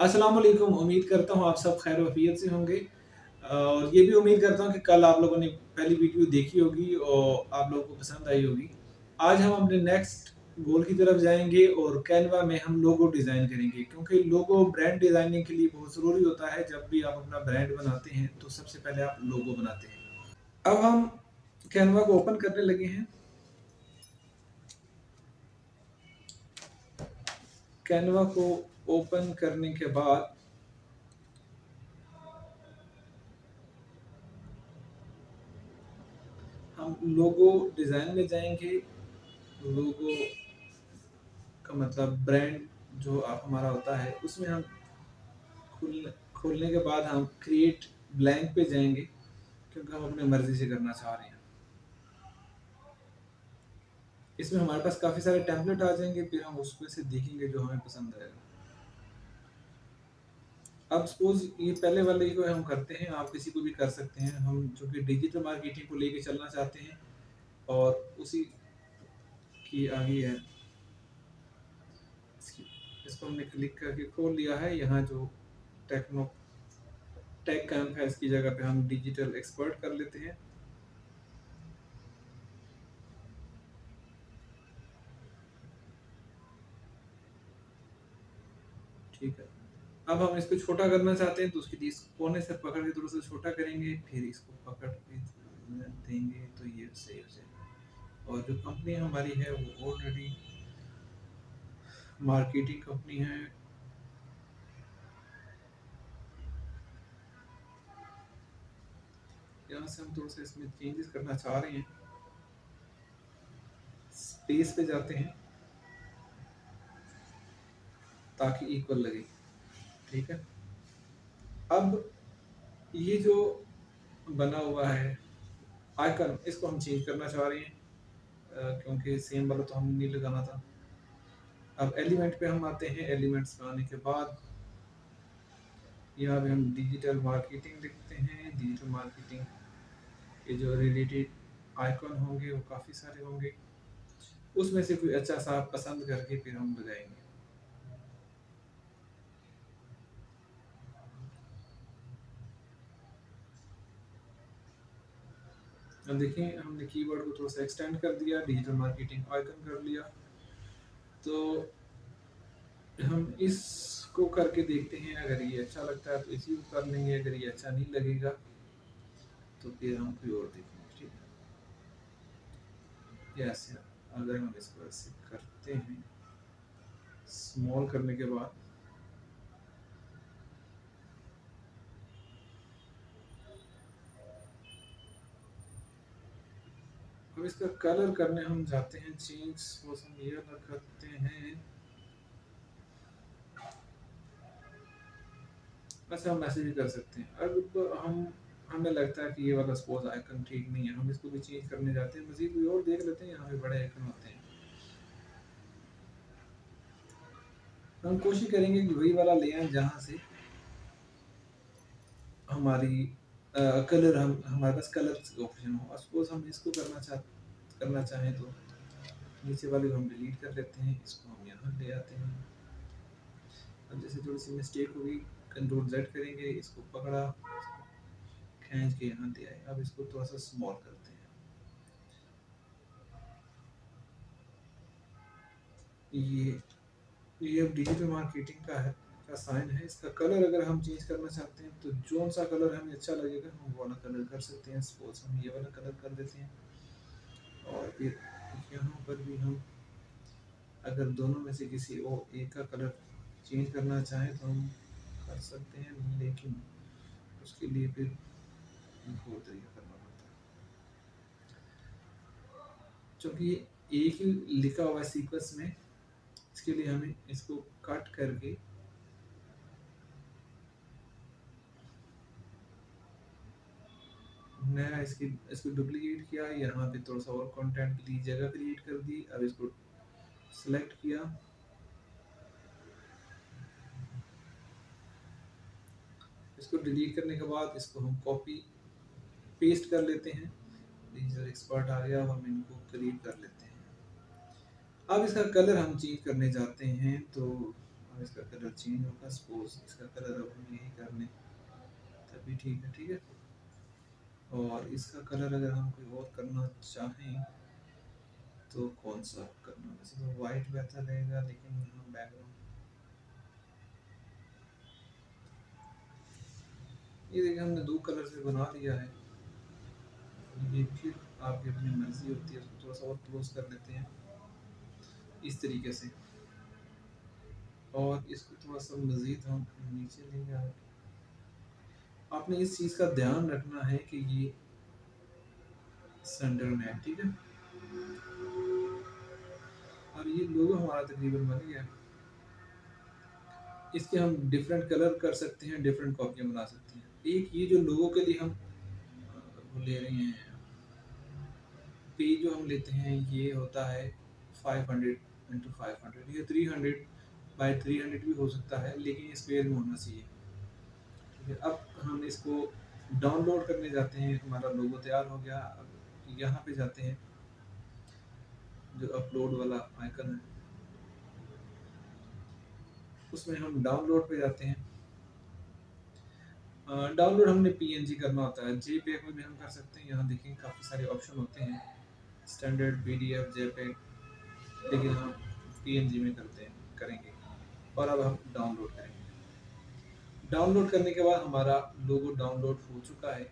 अस्सलाम वालेकुम। उम्मीद करता हूँ आप सब खैर वफ़ियत से होंगे और ये भी उम्मीद करता हूँ कि कल आप लोगों ने पहली वीडियो देखी होगी और आप लोगों को पसंद आई होगी। आज हम अपने नेक्स्ट गोल की तरफ जाएँगे और कैनवा में हम लोगो डिज़ाइन करेंगे क्योंकि लोगो ब्रांड डिज़ाइनिंग के लिए बहुत ज़रूरी होता है। जब भी आप अपना ब्रांड बनाते हैं तो सबसे पहले आप लोगो बनाते हैं। अब हम कैनवा को ओपन करने लगे हैं। कैनवा को ओपन करने के बाद हम लोगो डिज़ाइन में जाएँगे। लोगो का मतलब ब्रांड जो आप हमारा होता है उसमें हम खोलने के बाद हम क्रिएट ब्लैंक पे जाएंगे क्योंकि हम अपने मर्जी से करना चाह रहे हैं। इसमें हमारे पास काफ़ी सारे टेम्पलेट आ जाएंगे, फिर हम उसमें से देखेंगे जो हमें पसंद आएगा। अब सपोज ये पहले वाले को हम करते हैं, आप किसी को भी कर सकते हैं। हम जो कि डिजिटल मार्केटिंग को लेके चलना चाहते हैं और उसी की आगे है। इसको हमने क्लिक करके खोल लिया है। यहाँ जो टेक्नो टेक कैंप है इसकी जगह पे हम डिजिटल एक्सपर्ट कर लेते हैं। ठीक है। अब हम इसको छोटा करना चाहते हैं तो उसके लिए इस कोने से पकड़ के थोड़ा सा छोटा करेंगे, फिर इसको पकड़ के देंगे तो ये सही हो जाएगा। और जो कंपनी हमारी है वो ऑलरेडी मार्केटिंग कंपनी है। यहाँ से हम थोड़ा सा इसमें चेंजेस करना चाह रहे हैं। स्पेस पे जाते हैं ताकि इक्वल लगे। ठीक है। अब ये जो बना हुआ है आइकन, इसको हम चेंज करना चाह रहे हैं क्योंकि सेम वाला तो हम नहीं लगाना था। अब एलिमेंट पे हम आते हैं। एलिमेंट्स पे आने के बाद यहाँ पे हम डिजिटल मार्केटिंग लिखते हैं। डिजिटल मार्केटिंग के जो रिलेटेड आइकन होंगे वो काफ़ी सारे होंगे, उसमें से कोई अच्छा सा आप पसंद करके फिर हम लगाएंगे। अब देखिए हमने कीवर्ड को थोड़ा सा एक्सटेंड कर दिया, डिजिटल मार्केटिंग आइकन कर लिया। तो हम इसको करके देखते हैं, अगर ये अच्छा लगता है तो इसी को कर लेंगे, अगर ये अच्छा नहीं लगेगा तो फिर हम कोई और देखेंगे। ठीक है। ऐसे अगर हम इसको ऐसे करते हैं स्मॉल करने के बाद, अब इसका कलर करने हम जाते हैं चेंज, हम ये अलग करते हैं। अच्छा, हम मैसेज भी कर सकते हैं। अब हमें लगता है कि ये वाला सपोज आइकन ठीक नहीं है, हम इसको भी चेंज करने जाते हैं। मजीद कोई और देख लेते हैं, यहाँ पे बड़े आइकन होते हैं। हम कोशिश करेंगे कि वही वाला ले आए जहाँ से हमारी कलर हम हमारे पास कलर ऑप्शन हो। सपोज हम इसको करना चाहें तो नीचे वाले को हम डिलीट कर लेते हैं, इसको हम यहाँ ले आते हैं। अब जैसे थोड़ी सी मिस्टेक होगी, कंट्रोल जेड करेंगे, इसको पकड़ा, खींच के यहाँ ले आए। अब इसको थोड़ा सा स्मॉल करते हैं। ये अब डिजिटल मार्केटिंग का है का साइन है। इसका कलर अगर हम चेंज करना चाहते हैं तो जो सा कलर हमें अच्छा लगेगा हम वो वाला कलर कर सकते हैं। सपोज हम ये वाला कलर कर देते हैं। और फिर यहाँ पर भी हम अगर दोनों में से किसी और एक का कलर चेंज करना चाहें तो हम कर सकते हैं, लेकिन उसके लिए फिर बहुत तरीका करना पड़ता है क्योंकि एक ही लिखा हुआ है सीक्वेंस में। इसके लिए हमें इसको कट करके नया इसको डुप्लीकेट किया, यहाँ पे थोड़ा सा और कंटेंट के लिए जगह क्रिएट कर दी। अब इसको सिलेक्ट किया, इसको डिलीट करने के बाद इसको हम कॉपी पेस्ट कर लेते हैं। डिजिटल एक्सपर्ट आ गया, अब हम इनको क्रिएट कर लेते हैं। अब इसका कलर हम चेंज करने जाते हैं तो अब इसका कलर चेंज होगा, सपोज इसका कलर अब हम यही कर लें तभी ठीक है, ठीक है। और इसका कलर अगर हम कोई और करना चाहें तो कौन सा करना, वैसे तो वाइट बेहतर रहेगा, लेकिन यहाँ बैकग्राउंड ये देखिए हमने दो कलर से बना लिया है। ये फिर आपकी अपनी मर्जी होती है, उसको थोड़ा सा और क्लोज कर लेते हैं इस तरीके से, और इसको थोड़ा सा मज़ीद हम नीचे ले जाए। आपने इस चीज़ का ध्यान रखना है कि ये सेंटर में है, ठीक है। और ये लोगो हमारा तकरीबन बन गया। इसके हम डिफरेंट कलर कर सकते हैं, डिफरेंट कॉपियाँ बना सकते हैं। एक ये जो लोगों के लिए हम वो ले रहे हैं, पेज जो हम लेते हैं ये होता है 500 × 500, ये 300 × 300 भी हो सकता है, लेकिन ये स्क्वायर में होना चाहिए, ठीक है। अब हम इसको डाउनलोड करने जाते हैं, हमारा लोगो तैयार हो गया। अब यहाँ पे जाते हैं, जो अपलोड वाला आइकन है उसमें हम डाउनलोड पे जाते हैं। डाउनलोड हमने पीएनजी करना होता है, जेपीईजी में भी हम कर सकते हैं। यहाँ देखिए काफ़ी सारे ऑप्शन होते हैं, स्टैंडर्ड, पीडीएफ, जेपीईजी, लेकिन हम पीएनजी में करते हैं, करेंगे। और अब हम डाउनलोड करेंगे। डाउनलोड करने के बाद हमारा लोगो डाउनलोड हो चुका है।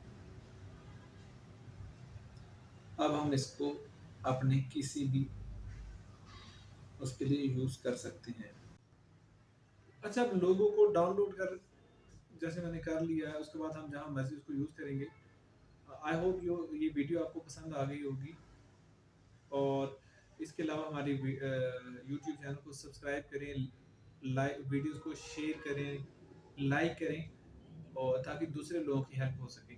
अब हम इसको अपने किसी भी उसके लिए यूज़ कर सकते हैं। अच्छा, अब लोगो को डाउनलोड कर जैसे मैंने कर लिया है, उसके बाद हम जहाँ मर्जी उसको यूज़ करेंगे। आई होप ये वीडियो आपको पसंद आ गई होगी, और इसके अलावा हमारी यूट्यूब चैनल को सब्सक्राइब करें, लाइक वीडियोस को शेयर करें, लाइक करें, और ताकि दूसरे लोगों की हेल्प हो सके।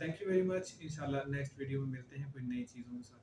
Thank you very much. इंशाल्लाह नेक्स्ट वीडियो में मिलते हैं कोई नई चीज़ों के साथ।